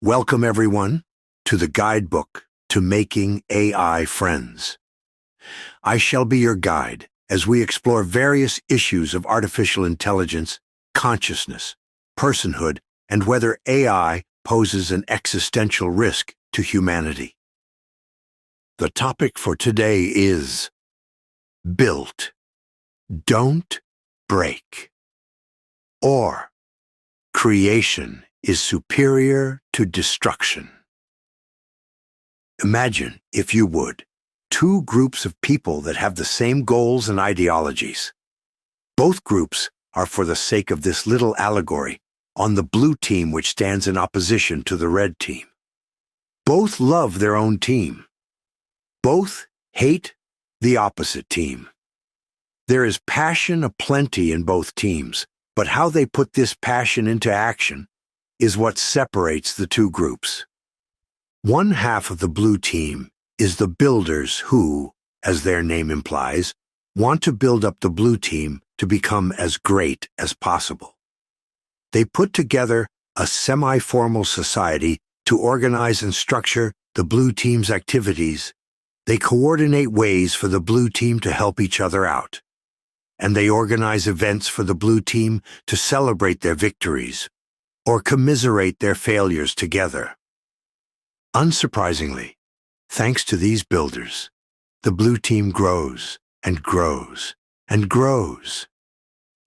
Welcome, everyone, to the guidebook to making AI friends. I shall be your guide as we explore various issues of artificial intelligence, consciousness, personhood, and whether AI poses an existential risk to humanity. The topic for today is built, don't break, or creation is superior to destruction. Imagine, if you would, two groups of people that have the same goals and ideologies. Both groups are for the sake of this little allegory on the blue team which stands in opposition to the red team. Both love their own team. Both hate the opposite team. There is passion aplenty in both teams, but how they put this passion into action is what separates the two groups. One half of the blue team is the builders who, as their name implies, want to build up the blue team to become as great as possible. They put together a semi-formal society to organize and structure the blue team's activities. They coordinate ways for the blue team to help each other out. And they organize events for the blue team to celebrate their victories or commiserate their failures together. Unsurprisingly, thanks to these builders, the blue team grows and grows and grows.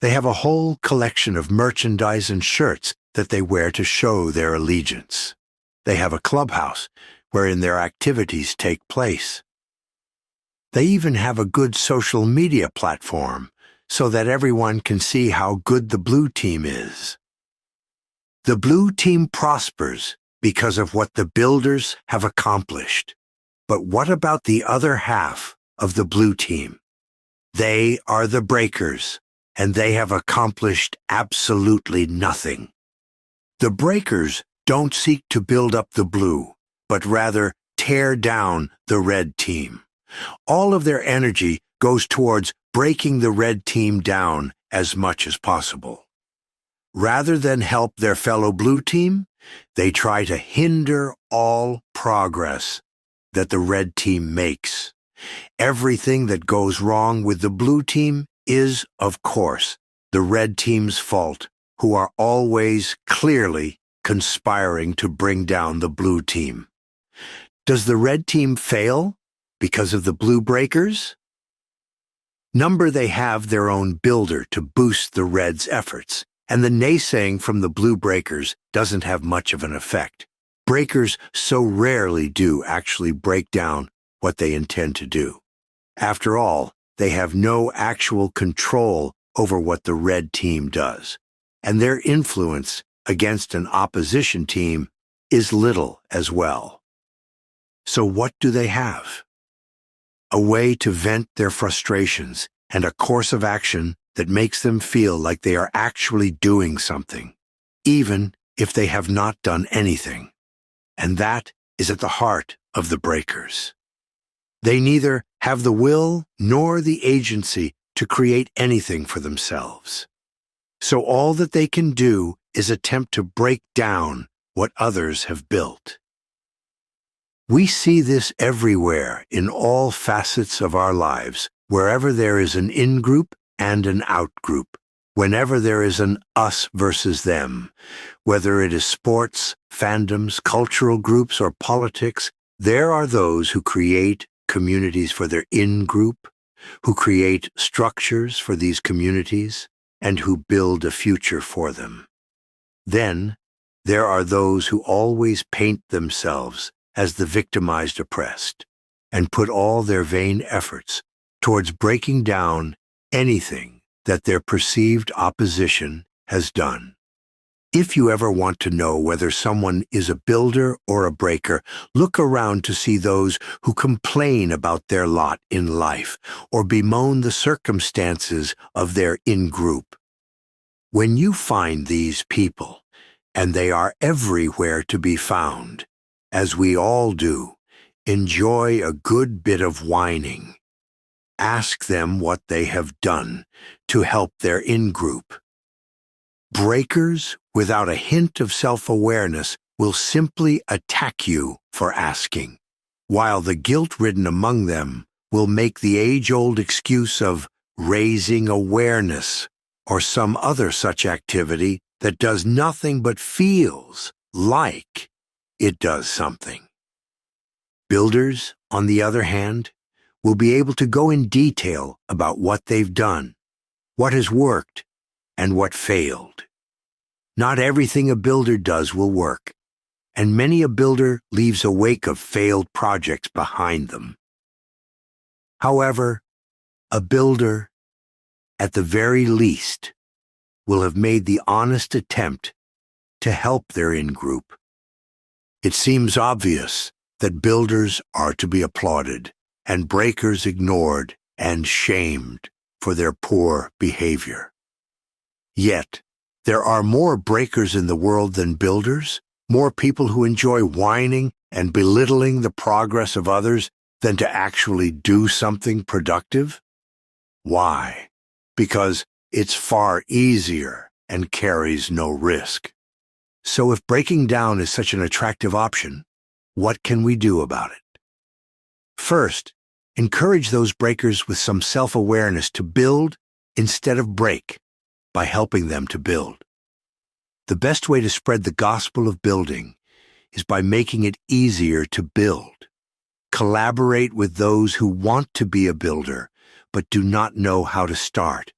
They have a whole collection of merchandise and shirts that they wear to show their allegiance. They have a clubhouse wherein their activities take place. They even have a good social media platform so that everyone can see how good the blue team is. The blue team prospers because of what the builders have accomplished. But what about the other half of the blue team? They are the breakers, and they have accomplished absolutely nothing. The breakers don't seek to build up the blue, but rather tear down the red team. All of their energy goes towards breaking the red team down as much as possible. Rather than help their fellow blue team, they try to hinder all progress that the red team makes. Everything that goes wrong with the blue team is, of course, the red team's fault, who are always clearly conspiring to bring down the blue team. Does the red team fail because of the blue breakers? They have their own builder to boost the red's efforts, and the naysaying from the blue breakers doesn't have much of an effect. Breakers so rarely do actually break down what they intend to do. After all, they have no actual control over what the red team does, and their influence against an opposition team is little as well. So what do they have? A way to vent their frustrations and a course of action that makes them feel like they are actually doing something, even if they have not done anything. And that is at the heart of the breakers. They neither have the will nor the agency to create anything for themselves. So all that they can do is attempt to break down what others have built. We see this everywhere in all facets of our lives, wherever there is an in-group and an out-group, whenever there is an us versus them, whether it is sports, fandoms, cultural groups, or politics, there are those who create communities for their in-group, who create structures for these communities, and who build a future for them. Then, there are those who always paint themselves as the victimized oppressed, and put all their vain efforts towards breaking down anything that their perceived opposition has done. If you ever want to know whether someone is a builder or a breaker, look around to see those who complain about their lot in life or bemoan the circumstances of their in-group. When you find these people, and they are everywhere to be found, as we all do, enjoy a good bit of whining. Ask them what they have done to help their in-group. Breakers, without a hint of self-awareness, will simply attack you for asking, while the guilt-ridden among them will make the age-old excuse of raising awareness or some other such activity that does nothing but feels like it does something. Builders, on the other hand, will be able to go in detail about what they've done, what has worked, and what failed. Not everything a builder does will work, and many a builder leaves a wake of failed projects behind them. However, a builder, at the very least, will have made the honest attempt to help their in-group. It seems obvious that builders are to be applauded and breakers ignored and shamed for their poor behavior. Yet, there are more breakers in the world than builders, more people who enjoy whining and belittling the progress of others than to actually do something productive. Why? Because it's far easier and carries no risk. So if breaking down is such an attractive option, what can we do about it? First, encourage those breakers with some self-awareness to build instead of break by helping them to build. The best way to spread the gospel of building is by making it easier to build. Collaborate with those who want to be a builder but do not know how to start.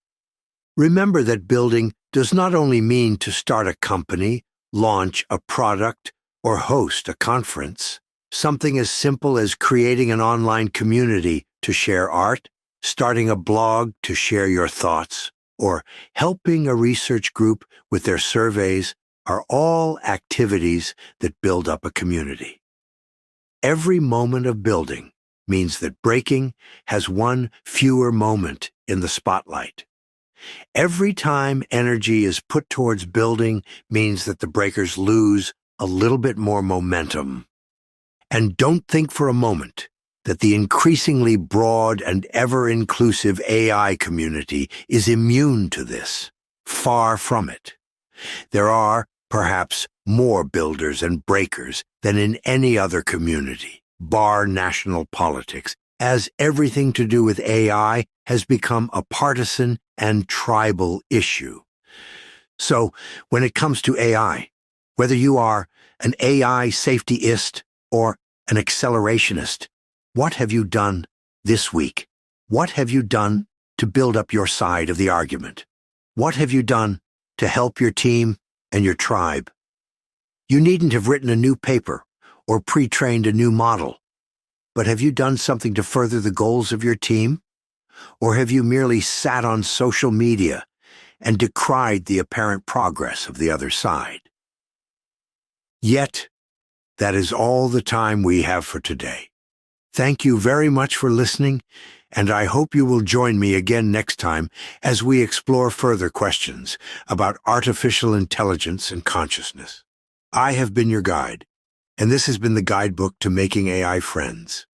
Remember that building does not only mean to start a company, launch a product, or host a conference. Something as simple as creating an online community to share art, starting a blog to share your thoughts, or helping a research group with their surveys are all activities that build up a community. Every moment of building means that breaking has one fewer moment in the spotlight. Every time energy is put towards building means that the breakers lose a little bit more momentum. And don't think for a moment that the increasingly broad and ever-inclusive AI community is immune to this. Far from it. There are, perhaps, more builders and breakers than in any other community, bar national politics, as everything to do with AI has become a partisan and tribal issue. So, when it comes to AI, whether you are an AI safetyist or an accelerationist, what have you done this week? What have you done to build up your side of the argument? What have you done to help your team and your tribe? You needn't have written a new paper or pre-trained a new model, but have you done something to further the goals of your team? Or have you merely sat on social media and decried the apparent progress of the other side? Yet, that is all the time we have for today. Thank you very much for listening, and I hope you will join me again next time as we explore further questions about artificial intelligence and consciousness. I have been your guide, and this has been the guidebook to making AI friends.